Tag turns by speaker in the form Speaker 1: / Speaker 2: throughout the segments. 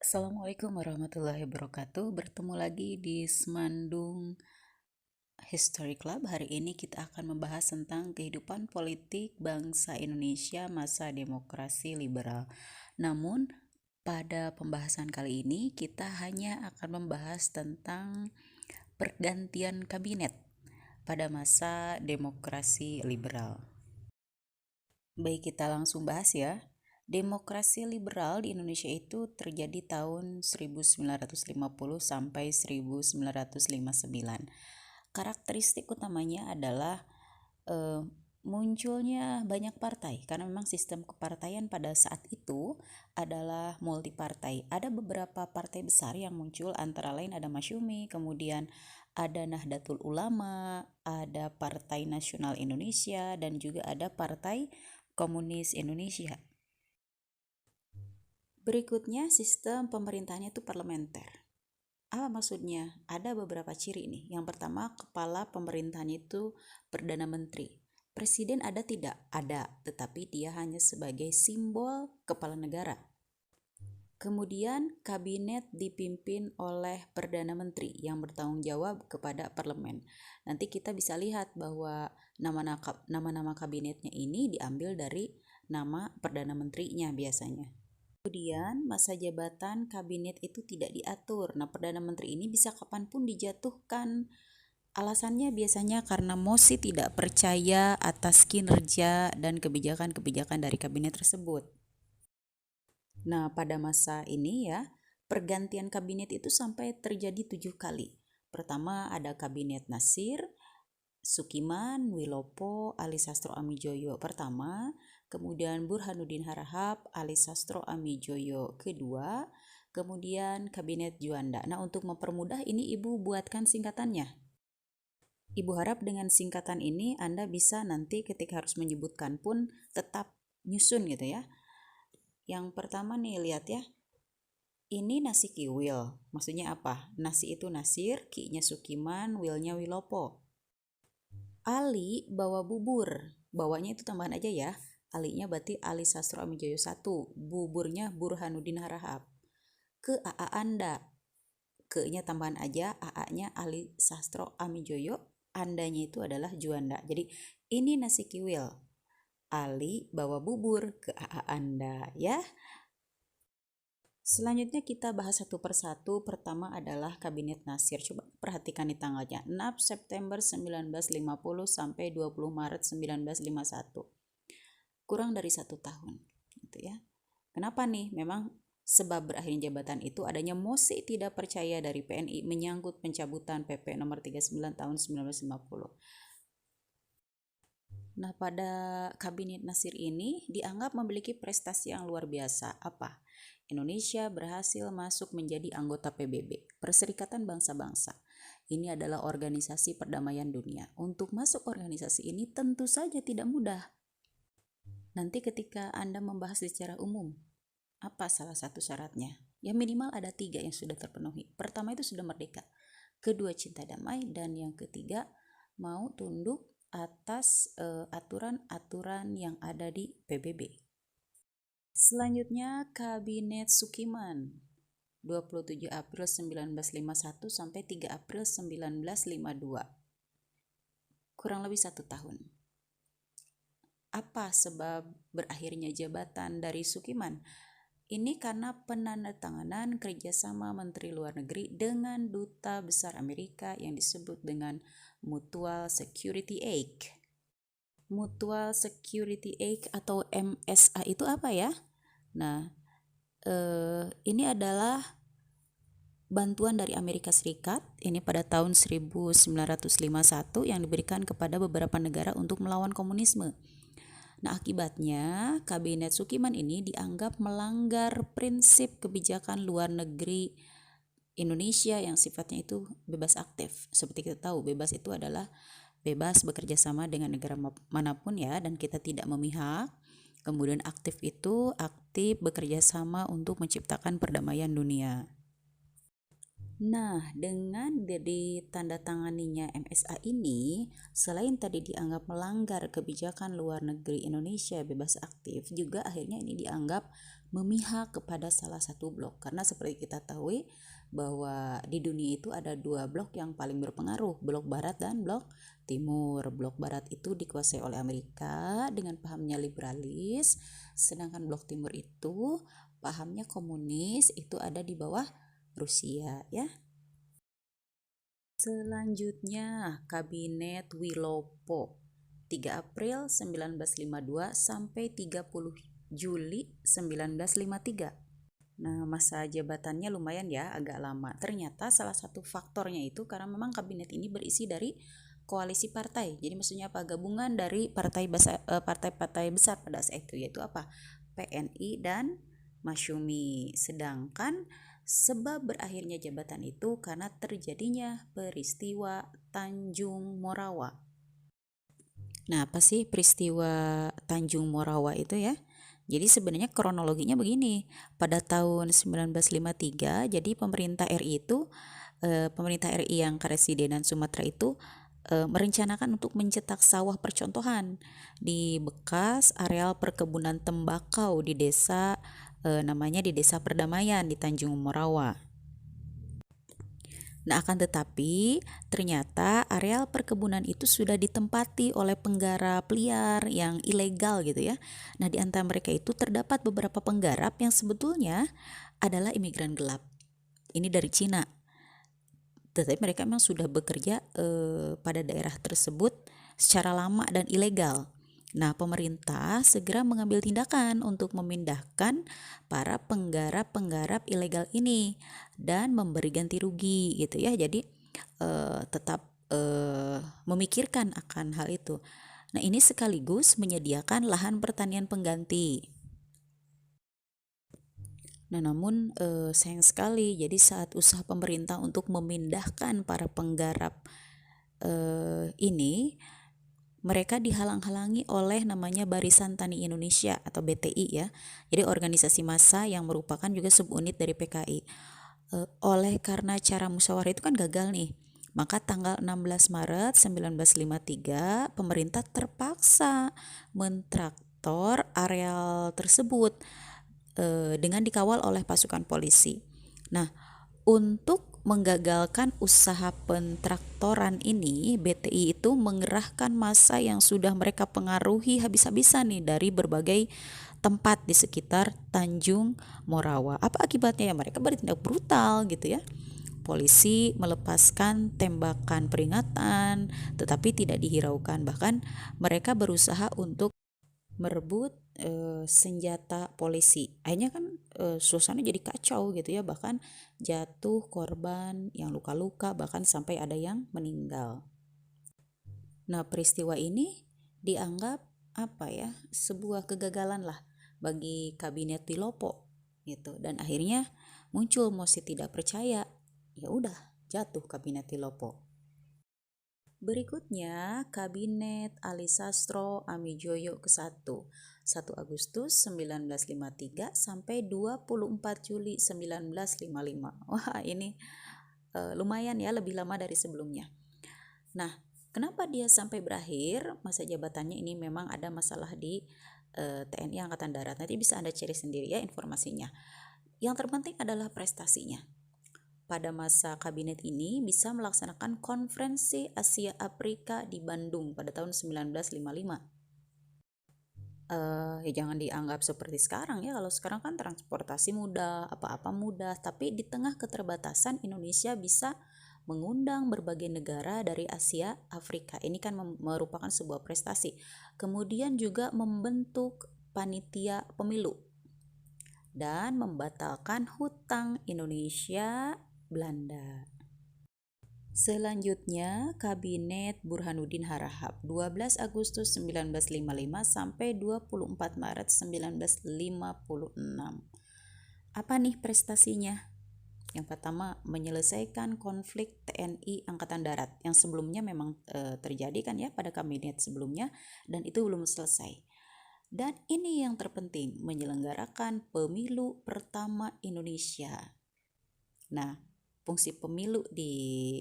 Speaker 1: Assalamualaikum warahmatullahi wabarakatuh. Bertemu lagi di Semandung History Club. Hari ini kita akan membahas tentang kehidupan politik bangsa Indonesia masa demokrasi liberal. Namun, pada pembahasan kali ini kita hanya akan membahas tentang pergantian kabinet pada masa demokrasi liberal. Baik, kita langsung bahas ya. Demokrasi liberal di Indonesia itu terjadi tahun 1950 sampai 1959. Karakteristik utamanya adalah munculnya banyak partai karena memang sistem kepartaian pada saat itu adalah multipartai. Ada beberapa partai besar yang muncul, antara lain ada Masyumi, kemudian ada Nahdlatul Ulama, ada Partai Nasional Indonesia, dan juga ada Partai Komunis Indonesia. Berikutnya sistem pemerintahannya itu parlementer. Apa maksudnya? Ada beberapa ciri nih. Yang pertama, kepala pemerintahannya itu Perdana Menteri. Presiden ada tidak? Ada, tetapi dia hanya sebagai simbol kepala negara. Kemudian kabinet dipimpin oleh Perdana Menteri yang bertanggung jawab kepada parlemen. Nanti kita bisa lihat bahwa nama-nama kabinetnya ini diambil dari nama Perdana Menterinya biasanya. Kemudian masa jabatan kabinet itu tidak diatur. Nah, Perdana Menteri ini bisa kapanpun dijatuhkan. Alasannya biasanya karena mosi tidak percaya atas kinerja dan kebijakan-kebijakan dari kabinet tersebut. Nah, pada masa ini ya, pergantian kabinet itu sampai terjadi 7 kali. Pertama ada kabinet Nasir, Sukiman, Wilopo, Ali Sastro Amijoyo pertama, kemudian Burhanuddin Harahap, Ali Sastro Amijoyo kedua, kemudian kabinet Juanda. Nah, untuk mempermudah ini Ibu buatkan singkatannya. Ibu harap dengan singkatan ini Anda bisa nanti ketika harus menyebutkan pun tetap nyusun gitu ya. Yang pertama nih, lihat ya. Ini nasi kiwil. Maksudnya apa? Nasi itu Nasir, ki-nya Sukiman, wilnya Wilopo. Ali bawa bubur. Bawanya itu tambahan aja ya. Alinya berarti Ali Sastro Amijoyo 1. Buburnya Burhanuddin Harahap. Ke AA Anda. Ke-nya tambahan aja, AA-nya Ali Sastro Amijoyo. Andanya itu adalah Juanda. Jadi ini nasi kiwil. Ali bawa bubur ke AA Anda ya. Selanjutnya kita bahas satu persatu. Pertama adalah Kabinet Nasir. Coba perhatikan di tanggalnya. 6 September 1950 sampai 20 Maret 1951. Kurang dari 1 tahun. Gitu ya. Kenapa nih? Memang sebab berakhirnya jabatan itu adanya mosi tidak percaya dari PNI menyangkut pencabutan PP nomor 39 tahun 1950. Nah, pada Kabinet Nasir ini dianggap memiliki prestasi yang luar biasa. Apa? Indonesia berhasil masuk menjadi anggota PBB, Perserikatan Bangsa-Bangsa. Ini adalah organisasi perdamaian dunia. Untuk masuk organisasi ini tentu saja tidak mudah. Nanti ketika Anda membahas secara umum, apa salah satu syaratnya? Ya minimal ada 3 yang sudah terpenuhi. Pertama itu sudah merdeka. Kedua cinta damai. Dan yang ketiga mau tunduk atas aturan-aturan yang ada di PBB. Selanjutnya Kabinet Sukiman 27 April 1951 sampai 3 April 1952. Kurang lebih 1 tahun. Apa sebab berakhirnya jabatan dari Sukiman? Ini karena penandatanganan kerjasama Menteri Luar Negeri dengan Duta Besar Amerika yang disebut dengan Mutual Security Act. Mutual Security Act atau MSA itu apa ya? Nah, ini adalah bantuan dari Amerika Serikat ini pada tahun 1951 yang diberikan kepada beberapa negara untuk melawan komunisme. Nah, akibatnya Kabinet Sukiman ini dianggap melanggar prinsip kebijakan luar negeri Indonesia yang sifatnya itu bebas aktif. Seperti kita tahu, bebas itu adalah bebas bekerja sama dengan negara manapun ya, dan kita tidak memihak. Kemudian aktif itu aktif bekerja sama untuk menciptakan perdamaian dunia. Nah, dengan ditandatanganinya MSA ini, selain tadi dianggap melanggar kebijakan luar negeri Indonesia bebas aktif, juga akhirnya ini dianggap memihak kepada salah satu blok. Karena seperti kita tahu bahwa di dunia itu ada dua blok yang paling berpengaruh, blok barat dan blok timur. Blok barat itu dikuasai oleh Amerika dengan pahamnya liberalis, sedangkan blok timur itu pahamnya komunis, itu ada di bawah Rusia ya. Selanjutnya, Kabinet Wilopo 3 April 1952 sampai 30 Juli 1953. Nah, masa jabatannya lumayan ya, agak lama. Ternyata salah satu faktornya itu karena memang kabinet ini berisi dari koalisi partai. Jadi maksudnya apa? Gabungan dari partai-partai besar pada saat itu, yaitu apa? PNI dan Masyumi. Sedangkan sebab berakhirnya jabatan itu karena terjadinya peristiwa Tanjung Morawa. Nah, apa sih peristiwa Tanjung Morawa itu ya? Jadi sebenarnya kronologinya begini. Pada tahun 1953, jadi pemerintah RI itu pemerintah RI yang Kepresidenan Sumatera itu merencanakan untuk mencetak sawah percontohan di bekas areal perkebunan tembakau di desa namanya di Desa Perdamaian di Tanjung Morawa. Nah, akan tetapi ternyata areal perkebunan itu sudah ditempati oleh penggarap liar yang ilegal gitu ya. Nah, di antara mereka itu terdapat beberapa penggarap yang sebetulnya adalah imigran gelap. Ini dari Cina. Tetapi mereka memang sudah bekerja pada daerah tersebut secara lama dan ilegal. Nah, pemerintah segera mengambil tindakan untuk memindahkan para penggarap-penggarap ilegal ini dan memberi ganti rugi gitu ya. Jadi tetap memikirkan akan hal itu. Nah, ini sekaligus menyediakan lahan pertanian pengganti. Nah, namun sayang sekali, jadi saat usaha pemerintah untuk memindahkan para penggarap ini, mereka dihalang-halangi oleh namanya Barisan Tani Indonesia atau BTI ya. Jadi organisasi massa yang merupakan juga subunit dari PKI. Oleh karena cara musyawarah itu kan gagal nih. Maka tanggal 16 Maret 1953 pemerintah terpaksa mentraktor areal tersebut dengan dikawal oleh pasukan polisi. Nah, untuk menggagalkan usaha pentraktoran ini, BTI itu mengerahkan massa yang sudah mereka pengaruhi habis-habisan nih dari berbagai tempat di sekitar Tanjung Morawa. Apa akibatnya ya? Mereka bertindak brutal gitu ya. Polisi melepaskan tembakan peringatan, tetapi tidak dihiraukan. Bahkan mereka berusaha untuk merebut senjata polisi. Akhirnya kan suasana jadi kacau gitu ya, bahkan jatuh korban yang luka-luka, bahkan sampai ada yang meninggal. Nah, peristiwa ini dianggap apa ya? Sebuah kegagalan lah bagi kabinet Wilopo gitu. Dan akhirnya muncul mosi tidak percaya. Ya udah, jatuh kabinet Wilopo. Berikutnya, Kabinet Ali Sastro Amijoyo ke-1, 1 Agustus 1953 sampai 24 Juli 1955. Wah, ini lumayan ya, lebih lama dari sebelumnya. Nah, kenapa dia sampai berakhir masa jabatannya ini? Memang ada masalah di TNI Angkatan Darat. Nanti bisa Anda cari sendiri ya informasinya. Yang terpenting adalah prestasinya. Pada masa kabinet ini bisa melaksanakan konferensi Asia Afrika di Bandung pada tahun 1955. Ya jangan dianggap seperti sekarang ya, kalau sekarang kan transportasi mudah, apa-apa mudah, tapi di tengah keterbatasan Indonesia bisa mengundang berbagai negara dari Asia Afrika. Ini kan merupakan sebuah prestasi. Kemudian juga membentuk panitia pemilu dan membatalkan hutang Indonesia Belanda. Selanjutnya, Kabinet Burhanuddin Harahap 12 Agustus 1955 sampai 24 Maret 1956. Apa nih prestasinya? Yang pertama, menyelesaikan konflik TNI Angkatan Darat yang sebelumnya memang terjadi kan ya pada kabinet sebelumnya dan itu belum selesai. Dan ini yang terpenting, menyelenggarakan pemilu pertama Indonesia. Nah, Fungsi pemilu di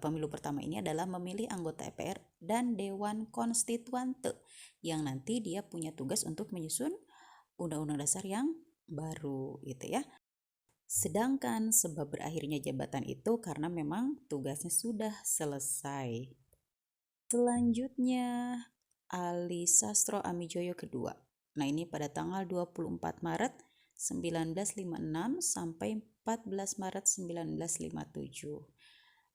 Speaker 1: pemilu pertama ini adalah memilih anggota DPR dan Dewan Konstituante yang nanti dia punya tugas untuk menyusun undang-undang dasar yang baru gitu ya. Sedangkan sebab berakhirnya jabatan itu karena memang tugasnya sudah selesai. Selanjutnya, Ali Sastro Amijoyo kedua. Nah, ini pada tanggal 24 Maret 1956 sampai 14 Maret 1957.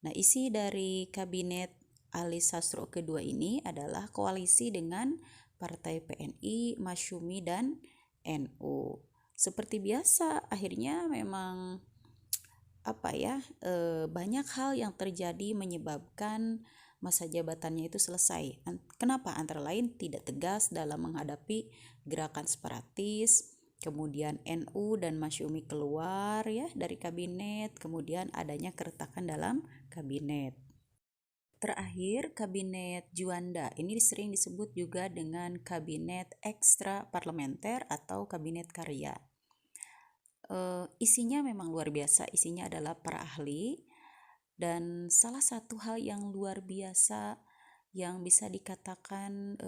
Speaker 1: Nah, isi dari kabinet Ali Sastro kedua ini adalah koalisi dengan Partai PNI, Masyumi, dan NU. Seperti biasa, akhirnya memang banyak hal yang terjadi menyebabkan masa jabatannya itu selesai. Kenapa? Antara lain tidak tegas dalam menghadapi gerakan separatis, kemudian NU dan Masyumi keluar ya dari kabinet, kemudian adanya keretakan dalam kabinet. Terakhir, kabinet Juanda. Ini sering disebut juga dengan kabinet ekstra parlementer atau kabinet karya. Isinya memang luar biasa, isinya adalah para ahli, dan salah satu hal yang luar biasa yang bisa dikatakan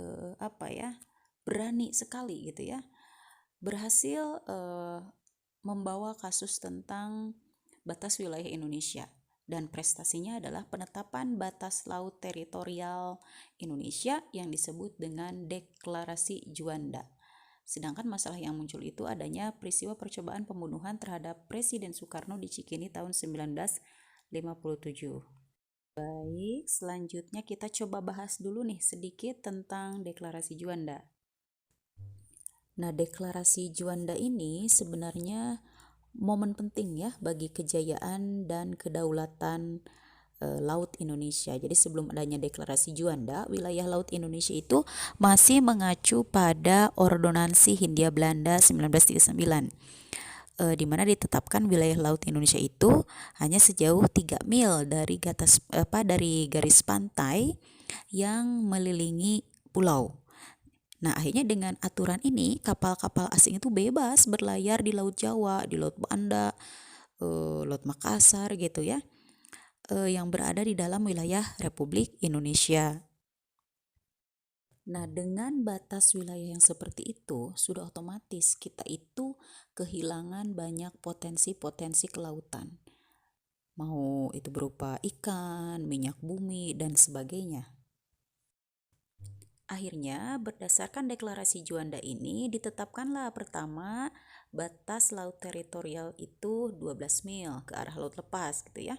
Speaker 1: berani sekali gitu ya, berhasil membawa kasus tentang batas wilayah Indonesia, dan prestasinya adalah penetapan batas laut teritorial Indonesia yang disebut dengan Deklarasi Juanda. Sedangkan masalah yang muncul itu adanya peristiwa percobaan pembunuhan terhadap Presiden Soekarno di Cikini tahun 1957. Baik, selanjutnya kita coba bahas dulu nih sedikit tentang Deklarasi Juanda. Nah, Deklarasi Juanda ini sebenarnya momen penting ya bagi kejayaan dan kedaulatan Laut Indonesia. Jadi sebelum adanya Deklarasi Juanda, wilayah Laut Indonesia itu masih mengacu pada Ordonansi Hindia Belanda 1939, di mana ditetapkan wilayah Laut Indonesia itu hanya sejauh 3 mil dari garis pantai yang melilingi pulau. Nah, akhirnya dengan aturan ini kapal-kapal asing itu bebas berlayar di Laut Jawa, di Laut Banda, Laut Makassar gitu ya, yang berada di dalam wilayah Republik Indonesia. Nah, dengan batas wilayah yang seperti itu, sudah otomatis kita itu kehilangan banyak potensi-potensi kelautan. Mau itu berupa ikan, minyak bumi, dan sebagainya. Akhirnya, berdasarkan Deklarasi Juanda ini, ditetapkanlah pertama batas laut teritorial itu 12 mil ke arah laut lepas gitu ya.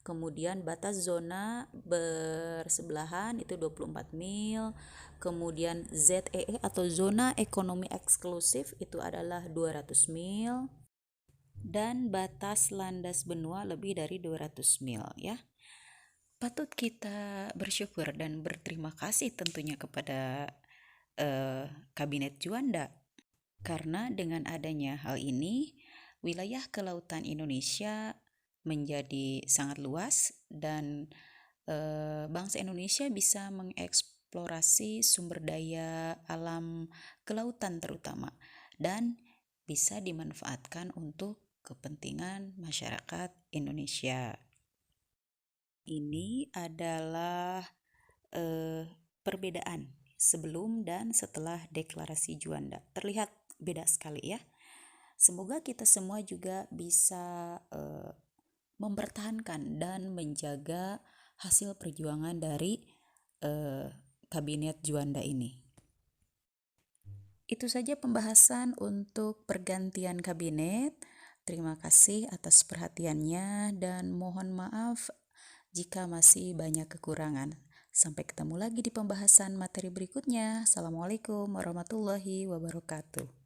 Speaker 1: Kemudian batas zona bersebelahan itu 24 mil. Kemudian ZEE atau zona ekonomi eksklusif itu adalah 200 mil. Dan batas landas benua lebih dari 200 mil ya. Patut kita bersyukur dan berterima kasih tentunya kepada Kabinet Juanda, karena dengan adanya hal ini wilayah kelautan Indonesia menjadi sangat luas dan bangsa Indonesia bisa mengeksplorasi sumber daya alam kelautan terutama, dan bisa dimanfaatkan untuk kepentingan masyarakat Indonesia. Ini adalah perbedaan sebelum dan setelah Deklarasi Juanda. Terlihat beda sekali ya. Semoga kita semua juga bisa mempertahankan dan menjaga hasil perjuangan dari Kabinet Juanda ini. Itu saja pembahasan untuk pergantian kabinet. Terima kasih atas perhatiannya dan mohon maaf jika masih banyak kekurangan. Sampai ketemu lagi di pembahasan materi berikutnya. Assalamualaikum warahmatullahi wabarakatuh.